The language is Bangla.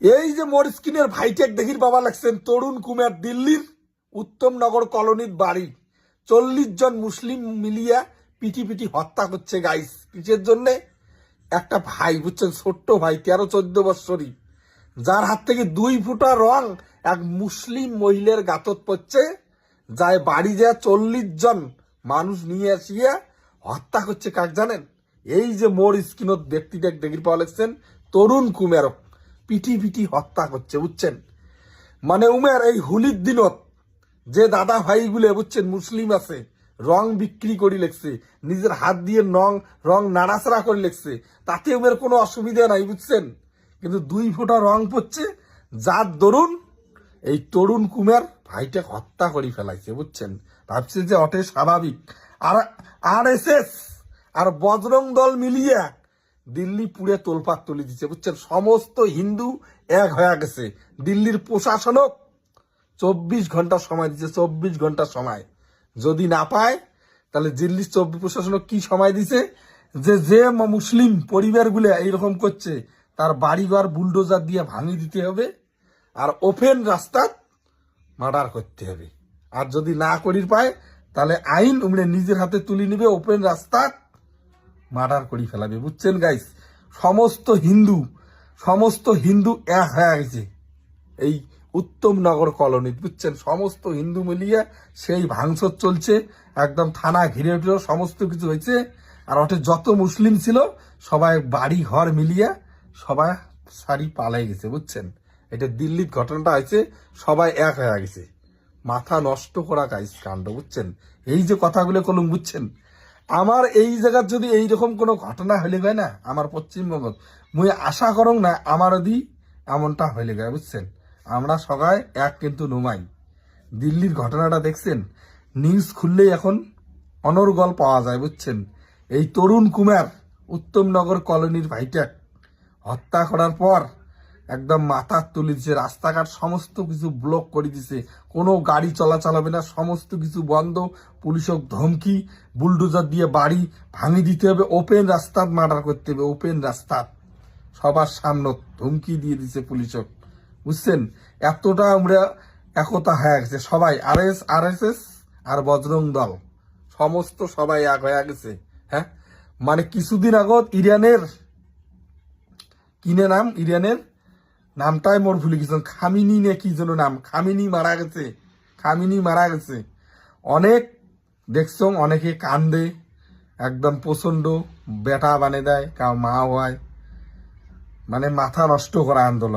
এই যে মোর স্কিনের ভাইটেক দেখির বাবা লাগছেন তরুণ কুমার দিল্লির উত্তমনগর কলোনির বাড়ি 40 জন মুসলিম মিলিয়া পিটি হত্যা করছে গাইস। কিসের জন্যে? একটা ভাই বুঝছেন, ছোট্ট ভাই 13-14 বৎসরই, যার হাত থেকে 2 ফুটা রং এক মুসলিম মহিলার গাতত পড়ছে, যায় বাড়ি যায় 40 জন মানুষ নিয়ে আসিয়া হত্যা করছে। কাক জানেন? এই যে মোর স্কিনত ব্যক্তিটা দেখির পাওয়া লাগছেন তরুণ কুমার পিটি হত্যা করছে বুঝছেন। মানে উমের এই হোলির দিনত যে দাদা ভাইগুলো বুঝছেন মুসলিম আছে, রং বিক্রি করি লেগছে, নিজের হাত দিয়ে রং নাড়াচাড়া করে লেগছে, তাতে উমের কোনো অসুবিধা নাই বুঝছেন। কিন্তু 2 ফোঁটা রং পড়ছে, যার দরুন এই তরুণ কুমার ভাইটা হত্যা করে ফেলাইছে বুঝছেন। ভাবছে যে অটে স্বাভাবিক। আর এসএস আর বজরং দল মিলিয়ে দিল্লি পুড়ে তোলপাত তুলে দিচ্ছে বুঝছেন। সমস্ত হিন্দু এক হয়ে গেছে। দিল্লির প্রশাসনক 24 ঘন্টা সময় দিচ্ছে, 24 ঘন্টা সময়। যদি না পায় তাহলে দিল্লির প্রশাসনক কি সময় দিছে, যে মুসলিম পরিবারগুলো এইরকম করছে তার বাড়িঘর বুলডোজার দিয়ে ভাঙি দিতে হবে, আর ওপেন রাস্তা মার্ডার করতে হবে। আর যদি না করি পায় তাহলে আইন উমরে নিজের হাতে তুলে নিবে, ওপেন রাস্তা মার্ডার করি ফেলাবে বুঝছেন গাইস। সমস্ত হিন্দু এক হয়ে গেছে এই উত্তমনগর কলোনি বুঝছেন। সমস্ত হিন্দু মিলিয়ে সেই ভাঙচুর চলছে, একদম থানা ঘিরে উঠল, সমস্ত কিছু হয়েছে। আর ওটা যত মুসলিম ছিল সবাই বাড়ি ঘর মিলিয়ে সবাই সারি পালাই গেছে বুঝছেন। এটা দিল্লির ঘটনাটা হয়েছে, সবাই এক হয়ে গেছে। মাথা নষ্ট করা গাইস কাণ্ড বুঝছেন। এই যে কথাগুলো কলম বুঝছেন, আমার এই জায়গার যদি এইরকম কোনো ঘটনা হইলে হয় না আমার পশ্চিমবঙ্গ, মুই আশা করং না আমার যদি এমনটা হইলে গায় বুঝছেন। আমরা সবাই এক কিন্তু নুমাই। দিল্লির ঘটনাটা দেখছেন, নিউজ খুললেই এখন অনর্গল পাওয়া যায় বুঝছেন। এই তরুণ কুমার উত্তমনগর কলোনির ভাইটা হত্যা করার পর একদম মাথা তুলে দিচ্ছে, রাস্তাঘাট সমস্ত কিছু ব্লক করে দিছে, কোনো গাড়ি চলাচল হবে না, সমস্ত কিছু বন্ধ। পুলিশক ধমকি, বুলডোজার দিয়ে বাড়ি ভাঙি দিতে হবে, ওপেন রাস্তা মার্ডার করতে হবে, ওপেন রাস্তা সবার সামনে ধমকি দিয়ে দিছে পুলিশক বুঝছেন। এতটা আমরা একতা হয়ে গেছে সবাই, আরএসএস আর বজরং দল সমস্ত সবাই এক হয়ে গেছে। হ্যাঁ, মানে কিছুদিন আগত ইরানের ইরানের নামটাই মোর ভুলে গেছেন, খামিনি নে কি যেন নাম, খামিনি মারা গেছে। অনেক দেখছ অনেকে কান্দে, একদম প্রচন্ড বেটা বানে দেয়, কাউ মা হয়, মানে মাথা নষ্ট করা আন্দোলন।